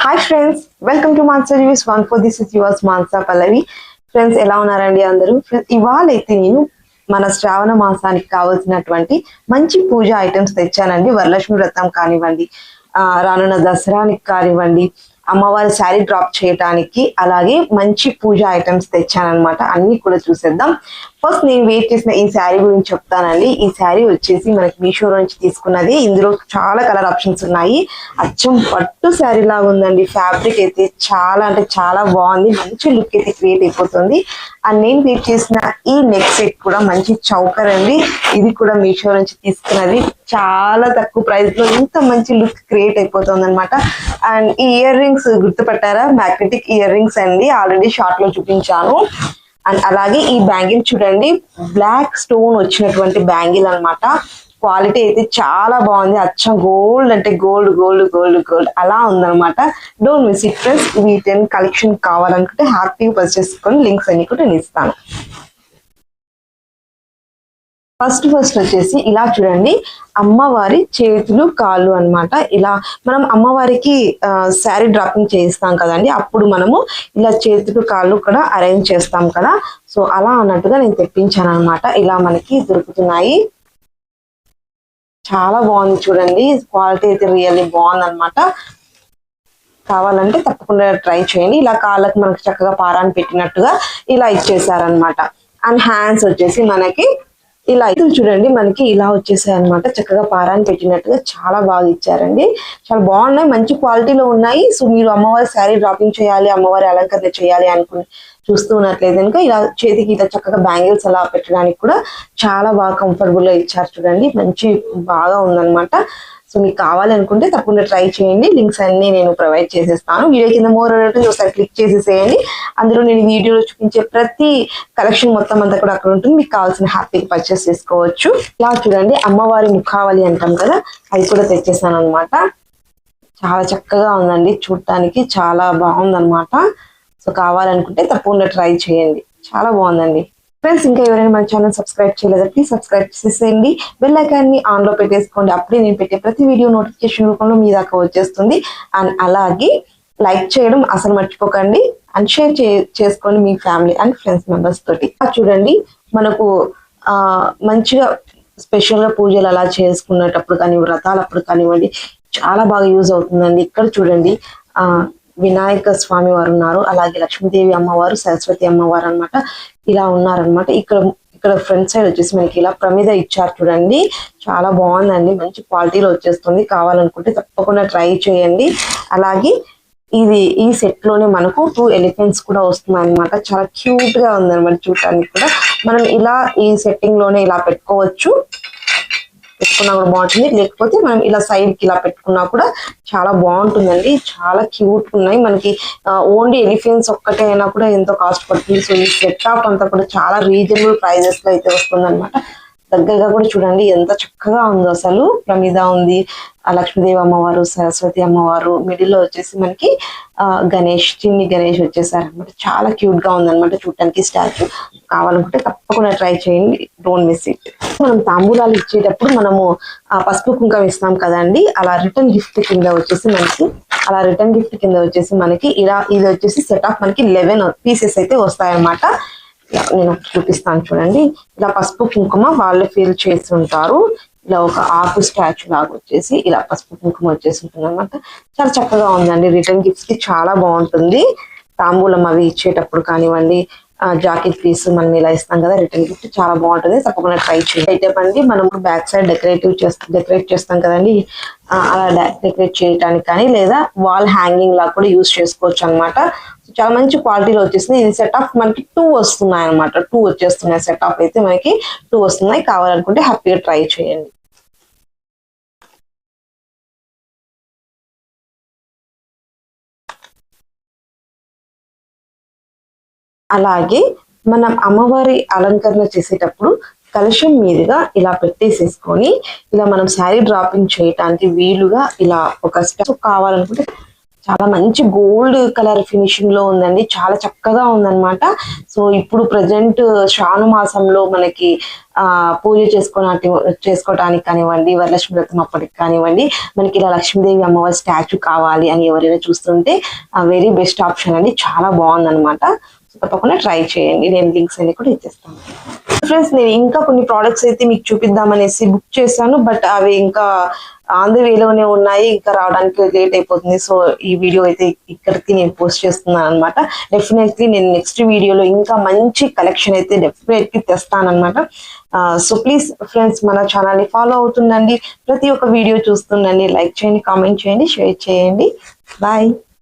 Hi friends, welcome to Mansa Reviews 14. This is yours Mansa Pallavi. Friends, ఎలా ఉన్నారండి అందరూ? ఇవాళైతే నేను మన శ్రావణ మాసానికి కావాల్సినటువంటి మంచి పూజ ఐటమ్స్ తెచ్చానండి. వరలక్ష్మి వ్రతం కానివ్వండి, రానున్న దసరానికి కానివ్వండి, అమ్మవారి శారీ డ్రాప్ చేయడానికి, అలాగే మంచి పూజ ఐటమ్స్ తెచ్చానమాట. అన్ని కూడా చూసేద్దాం. ఫస్ట్ నేను వెయిట్ చేసిన ఈ శారీ గురించి చెప్తానండి. ఈ శారీ వచ్చేసి మనకి మీషో నుంచి తీసుకున్నది. ఇందులో చాలా కలర్ ఆప్షన్స్ ఉన్నాయి. అచ్చం పట్టు శారీ లాగా ఉందండి. ఫ్యాబ్రిక్ అయితే చాలా అంటే చాలా బాగుంది. మంచి లుక్ అయితే క్రియేట్ అయిపోతుంది. అండ్ నేను వెయిట్ చేసిన ఈ నెక్ సెట్ కూడా మంచి చౌకర్ అండి. ఇది కూడా మీషో నుంచి తీసుకున్నది. చాలా తక్కువ ప్రైస్ లో ఇంత మంచి లుక్ క్రియేట్ అయిపోతుంది అనమాట. అండ్ ఈ ఇయర్ రింగ్స్ గుర్తుపట్టారా? మ్యాగ్నెటిక్ ఇయర్ రింగ్స్ అండి. ఆల్రెడీ షార్ట్ లో చూపించాను. అండ్ అలాగే ఈ బ్యాంగిల్ చూడండి, బ్లాక్ స్టోన్ వచ్చినటువంటి బ్యాంగిల్ అనమాట. క్వాలిటీ అయితే చాలా బాగుంది. అచ్చం గోల్డ్ అంటే గోల్డ్ గోల్డ్ గోల్డ్ గోల్డ్ అలా ఉందనమాట. Don't miss it friends. వీటి కలెక్షన్ కావాలనుకుంటే హ్యాపీగా పర్చేస్ చేసుకొని లింక్స్ అన్ని కూడా నేను ఇస్తాను. ఫస్ట్ వచ్చేసి ఇలా చూడండి, అమ్మవారి చేతులు కాళ్ళు అన్నమాట. ఇలా మనం అమ్మవారికి శారీ డ్రాపింగ్ చేయిస్తాం కదండి, అప్పుడు మనము ఇలా చేతులు కాళ్ళు కూడా అరేంజ్ చేస్తాం కదా. సో అలా అన్నట్టుగా నేను తెప్పించాను అనమాట. ఇలా మనకి దొరుకుతున్నాయి. చాలా బాగుంది చూడండి. క్వాలిటీ అయితే రియల్లీ బాగుంది అనమాట. కావాలంటే తప్పకుండా ట్రై చేయండి. ఇలా కాళ్ళకి మనకి చక్కగా పారాన్ని పెట్టినట్టుగా ఇలా ఇచ్చేసారనమాట. అండ్ హ్యాండ్స్ వచ్చేసి మనకి ఇలా అయితే చూడండి, మనకి ఇలా వచ్చేసాయి అనమాట. చక్కగా పారాన్ని పెట్టినట్టుగా చాలా బాగా ఇచ్చారండి. చాలా బాగున్నాయి, మంచి క్వాలిటీలో ఉన్నాయి. సో మీరు అమ్మవారి శారీ డ్రాపింగ్ చేయాలి, అమ్మవారి అలంకరణ చేయాలి అనుకుని చూస్తూ ఉన్నట్లయితే కనుక ఇలా చేతికి ఇలా చక్కగా బ్యాంగిల్స్ అలా పెట్టడానికి కూడా చాలా బాగా కంఫర్టబుల్ గా ఇచ్చారు చూడండి. మంచి బాగా ఉందన్నమాట. సో మీకు కావాలి అనుకుంటే తప్పకుండా ట్రై చేయండి. లింక్స్ అన్ని నేను ప్రొవైడ్ చేసేస్తాను. వీడియో కింద మోర్ అనేది ఒకసారి క్లిక్ చేసేసేయండి. అందులో నేను వీడియోలో చూపించే ప్రతి కలెక్షన్ మొత్తం అంతా కూడా అక్కడ ఉంటుంది. మీకు కావాల్సిన హ్యాపీగా పర్చేస్ చేసుకోవచ్చు. ఇలా చూడండి, అమ్మవారి ముఖావళి అంటాం కదా, అది కూడా తెచ్చేసాను అనమాట. చాలా చక్కగా ఉందండి, చూడటానికి చాలా బాగుందన్నమాట. సో కావాలనుకుంటే తప్పకుండా ట్రై చేయండి. చాలా బాగుందండి. ఫ్రెండ్స్, ఇంకా ఎవరైనా మన ఛానల్ సబ్స్క్రైబ్ చేయలేదా ప్లీజ్ సబ్స్క్రైబ్ చేసేయండి. బెల్ ఐకాన్ ని ఆన్ లో పెట్టేసుకోండి. అప్పుడే నేను పెట్టే ప్రతి వీడియో నోటిఫికేషన్ రూపంలో మీ దాకా వచ్చేస్తుంది. అండ్ అలాగే లైక్ చేయడం అసలు మర్చిపోకండి. అండ్ షేర్ చేసుకోండి మీ ఫ్యామిలీ అండ్ ఫ్రెండ్స్ మెంబర్స్ తోటి. చూడండి, మనకు మంచిగా స్పెషల్ గా పూజలు అలా చేసుకునేటప్పుడు కానీ, వ్రతాలప్పుడు కానివ్వండి, చాలా బాగా యూజ్ అవుతుందండి. ఇక్కడ చూడండి, వినాయక స్వామి వారు ఉన్నారు, అలాగే లక్ష్మీదేవి అమ్మవారు, సరస్వతి అమ్మవారు అనమాట. ఇలా ఉన్నారనమాట. ఇక్కడ ఫ్రంట్ సైడ్ వచ్చేసి మనకి ఇలా ప్రమిద ఇచ్చారు చూడండి. చాలా బాగుందండి, మంచి క్వాలిటీలో వచ్చేస్తుంది. కావాలనుకుంటే తప్పకుండా ట్రై చేయండి. అలాగే ఈ సెట్ లోనే మనకు 2 ఎలిఫెంట్స్ కూడా వస్తున్నాయి అనమాట. చాలా క్యూట్ గా ఉందన్నమాట చూడటానికి కూడా. మనం ఇలా ఈ సెట్టింగ్ లోనే ఇలా పెట్టుకోవచ్చు, పెట్టుకున్నా కూడా బాగుంటుంది. లేకపోతే మనం ఇలా సైడ్ కి ఇలా పెట్టుకున్నా కూడా చాలా బాగుంటుందండి. చాలా క్యూట్ ఉన్నాయి. మనకి ఓన్లీ ఎలిఫెంట్స్ ఒక్కటే అయినా కూడా ఎంతో కాస్ట్ పడుతుంది. సో ఈ సెట్ ఆఫ్ అంతా కూడా చాలా రీజనబుల్ ప్రైజెస్ లో అయితే వస్తుంది అనమాట. దగ్గరగా కూడా చూడండి ఎంత చక్కగా ఉందో అసలు. ప్రమిద ఉంది, లక్ష్మీదేవి అమ్మవారు, సరస్వతి అమ్మవారు, మిడిల్ లో వచ్చేసి మనకి గణేష్, చిన్ని గణేష్ వచ్చేసారనమాట. చాలా క్యూట్ గా ఉందన్నమాట చూడటానికి స్టాచ్యూ. కావాలనుకుంటే తప్పకుండా ట్రై చేయండి. Don't miss it. మనం తాంబూలాలు ఇచ్చేటప్పుడు మనము పసుపు కుంకుమ ఇస్తాం కదండి, అలా రిటర్న్ గిఫ్ట్ కింద వచ్చేసి మనకి ఇలా ఇది వచ్చేసి సెట్ ఆఫ్ మనకి 11 పీసెస్ అయితే వస్తాయన్నమాట. నేను చూపిస్తాను చూడండి. ఇలా పసుపు కుంకుమ వాళ్ళు ఫీల్ చేసి ఉంటారు. ఇలా ఒక ఆకు స్టాచ్యూ లాగా వచ్చేసి ఇలా పసుపు కుంకుమ వచ్చేసి ఉంటుంది అనమాట. చాలా చక్కగా ఉందండి. రిటర్న్ గిఫ్ట్స్ కి చాలా బాగుంటుంది. తాంబూలం అవి ఇచ్చేటప్పుడు కానివ్వండి, జాకెట్ పీస్ మనం ఇలా ఇస్తాం కదా, రిటర్న్ గిఫ్ట్ చాలా బాగుంటుంది. తప్పకుండా ట్రై చేయండి. అయితే అండి, మనం బ్యాక్ సైడ్ డెకరేట్ చేస్తాం కదండి, అలా డెకరేట్ చేయడానికి కానీ, లేదా వాల్ హ్యాంగింగ్ లాగా కూడా యూజ్ చేసుకోవచ్చు అనమాట. చాలా మంచి క్వాలిటీలో వచ్చేసింది. ఇది సెట్ ఆఫ్ మనకి 2 వస్తున్నాయి అనమాట. 2 వచ్చేస్తున్నాయి. సెట్ ఆఫ్ అయితే మనకి 2 వస్తున్నాయి. కావాలనుకుంటే హ్యాపీగా ట్రై చేయండి. అలాగే మనం అమ్మవారి అలంకరణ చేసేటప్పుడు కలశం మీదుగా ఇలా పెట్టేసేసుకొని ఇలా మనం శారీ డ్రాపింగ్ చేయడానికి వీలుగా ఇలా ఒక స్టెప్ కావాలనుకుంటే చాలా మంచి గోల్డ్ కలర్ ఫినిషింగ్ లో ఉందండి, చాలా చక్కగా ఉందన్నమాట. సో ఇప్పుడు ప్రజెంట్ శ్రావణ మాసంలో మనకి పూజ చేసుకోవడానికి కానివ్వండి, వరలక్ష్మి వ్రతం అప్పటికి కానివ్వండి, మనకి ఇలా లక్ష్మీదేవి అమ్మవారి స్టాచ్యూ కావాలి అని ఎవరైనా చూస్తుంటే వెరీ బెస్ట్ ఆప్షన్ అండి, చాలా బాగుందన్నమాట. తప్పకుండా ట్రై చేయండి, నేను లింక్స్ అన్ని కూడా ఇచ్చేస్తాను. ఫ్రెండ్స్, నేను ఇంకా కొన్ని ప్రోడక్ట్స్ అయితే మీకు చూపిద్దామనేసి బుక్ చేశాను, బట్ అవి ఇంకా ఆన్ ది వేలోనే ఉన్నాయి, ఇంకా రావడానికి లేట్ అయిపోతుంది. సో ఈ వీడియో అయితే ఇక్కడికి నేను పోస్ట్ చేస్తున్నాను అనమాట. డెఫినెట్లీ నేను నెక్స్ట్ వీడియోలో ఇంకా మంచి కలెక్షన్ అయితే డెఫినెట్లీ తెస్తాను అనమాట. సో ప్లీజ్ ఫ్రెండ్స్, మన ఛానల్ ని ఫాలో అవుతుండండి, ప్రతి ఒక్క వీడియో చూస్తుండండి, లైక్ చేయండి, కామెంట్ చేయండి, షేర్ చేయండి. బాయ్.